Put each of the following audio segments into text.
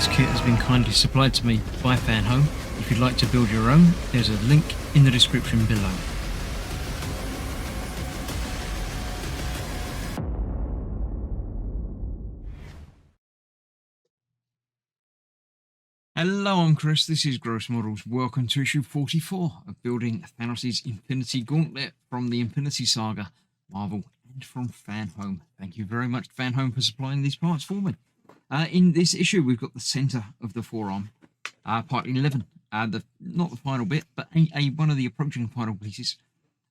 This kit has been kindly supplied to me by Fanhome. If you'd like to build your own, there's a link in the description below. Hello, I'm Chris, this is Gross Models. Welcome to issue 44 of building Thanos' Infinity Gauntlet from the Infinity Saga, Marvel, and from Fanhome. Thank you very much, Fanhome, for supplying these parts for me. In this issue, we've got the centre of the forearm, part 11. Not the final bit, but one of the approaching final pieces.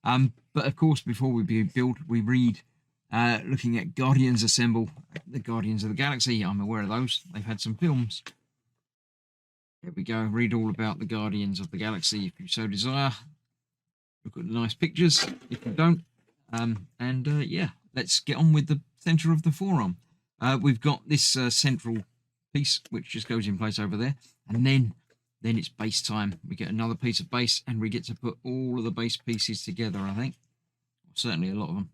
But of course, before we build, we read, looking at Guardians Assemble, the Guardians of the Galaxy. I'm aware of those. They've had some films. There we go. Read all about the Guardians of the Galaxy if you so desire. Look at the nice pictures if you don't. Yeah, let's get on with the centre of the forearm. We've got this central piece which just goes in place over there, and then it's base time. We get another piece of base, and we get to put all of the base pieces together, I think. Certainly a lot of them.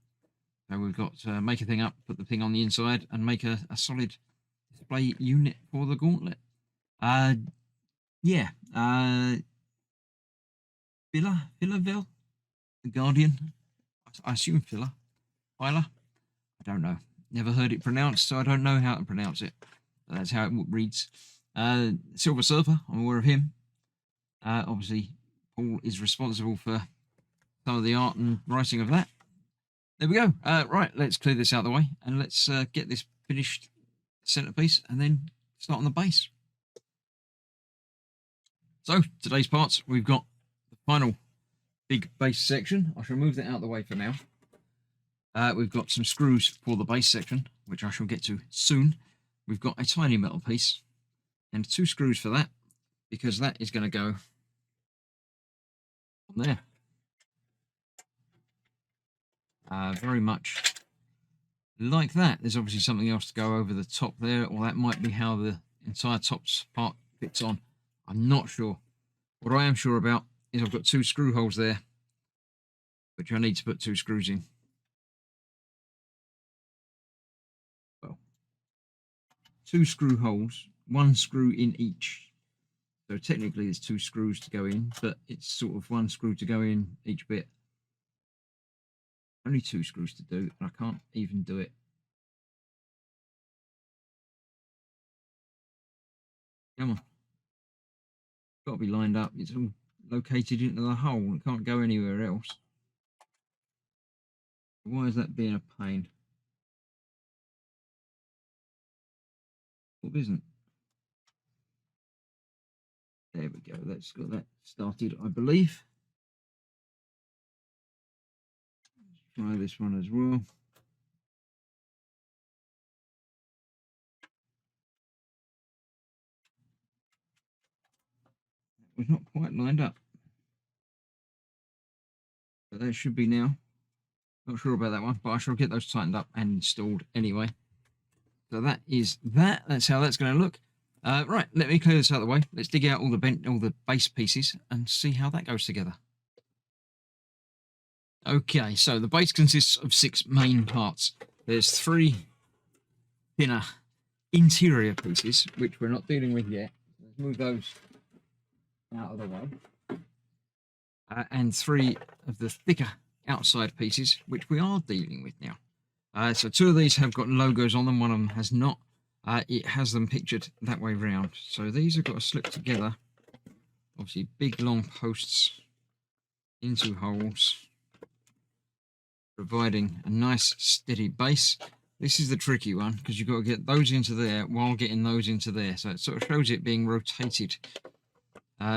So we've got to make a thing up, put the thing on the inside, and make a solid display unit for the gauntlet. Philaville, the Guardian. I assume Phila. I don't know. Never heard it pronounced, so I don't know how to pronounce it. That's how it reads. Silver Surfer, I'm aware of him. Obviously, Paul is responsible for some of the art and writing of that. There we go. Right, let's clear this out of the way, and let's get this finished centerpiece, and then start on the base. So, today's parts, we've got the final big base section. I shall move that out of the way for now. We've got some screws for the base section, which I shall get to soon. We've got a tiny metal piece and 2 screws for that, because that is going to go on there. Very much like that. There's obviously something else to go over the top there, or that might be how the entire top part fits on. I'm not sure. What I am sure about is I've got 2 screw holes there, which I need to put 2 screws in. Well, 2 screw holes, 1 screw in each. So technically there's 2 screws to go in, but it's sort of 1 screw to go in each bit. Only 2 screws to do, and I can't even do it. Come on. Got to be lined up. It's all located into the hole. It can't go anywhere else. Why is that being a pain? What isn't? There we go. That's got that started, I believe. Let's try this one as well. That was not quite lined up. But that should be now. Not sure about that one, but I shall get those tightened up and installed anyway. So that is that. That's how that's going to look. Right, let me clear this out of the way. Let's dig out all the base pieces and see how that goes together. Okay, so the base consists of 6 main parts. There's 3 thinner interior pieces, which we're not dealing with yet. Let's move those out of the way. And 3 of the thicker outside pieces, which we are dealing with now. So 2 of these have got logos on them, one of them has not. It has them pictured that way round. So these have got to slip together. Obviously big long posts into holes, providing a nice steady base. This is the tricky one, because you've got to get those into there while getting those into there. So it sort of shows it being rotated,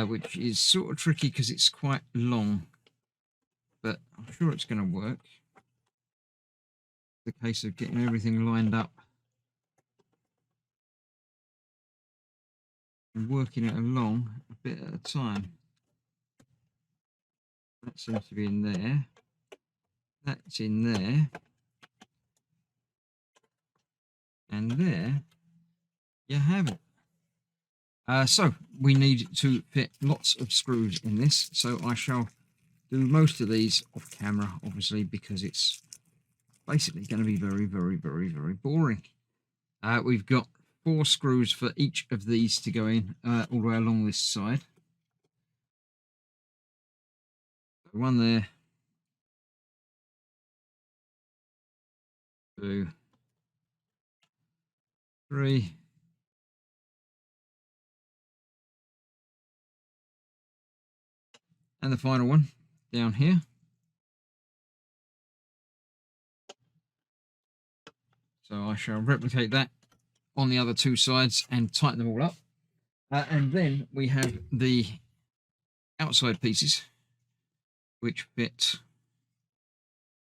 which is sort of tricky because it's quite long. But I'm sure it's going to work. The case of getting everything lined up and working it along a bit at a time. That seems to be in there. That's in there. And there you have it. So we need to fit lots of screws in this. So I shall do most of these off camera, obviously, because it's basically going to be very, very, very, very boring. We've got 4 screws for each of these to go in all the way along this side. One there, 2, 3, and the final one down here. So I shall replicate that on the other 2 sides and tighten them all up. And then we have the outside pieces, which fit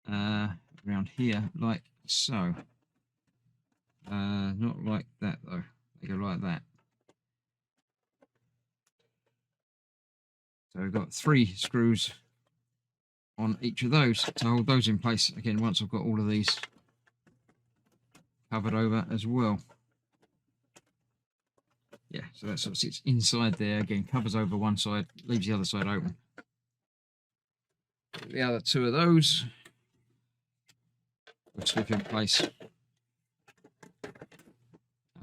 around here like so. Not like that though. They go like that. So we've got 3 screws on each of those to hold those in place. Again, once I've got all of these covered over as well. Yeah, so that's obviously it's inside there. Again, covers over one side, leaves the other side open. The other 2 of those will slip in place a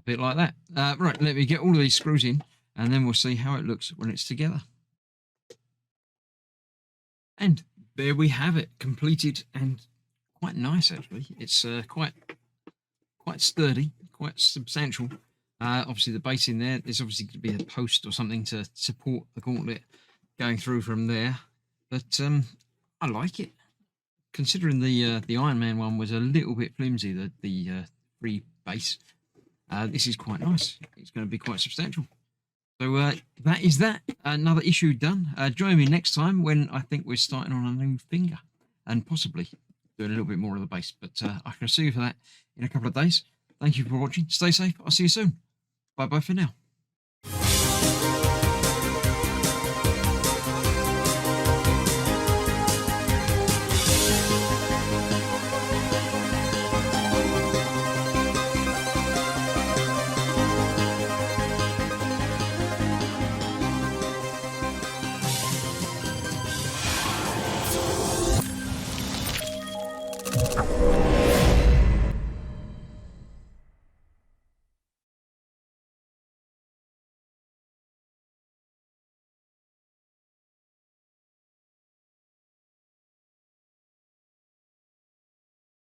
bit like that. Right, let me get all of these screws in, and then we'll see how it looks when it's together. And there we have it, completed and quite nice actually. It's quite sturdy, quite substantial. Obviously the base in there's obviously going to be a post or something to support the gauntlet going through from there. But I like it. Considering the Iron Man one was a little bit flimsy, the free base, this is quite nice. It's going to be quite substantial. So that is that. Another issue done. Join me next time when I think we're starting on a new finger and possibly doing a little bit more of the base. But I can see you for that in a couple of days. Thank you for watching. Stay safe. I'll see you soon. Bye-bye for now.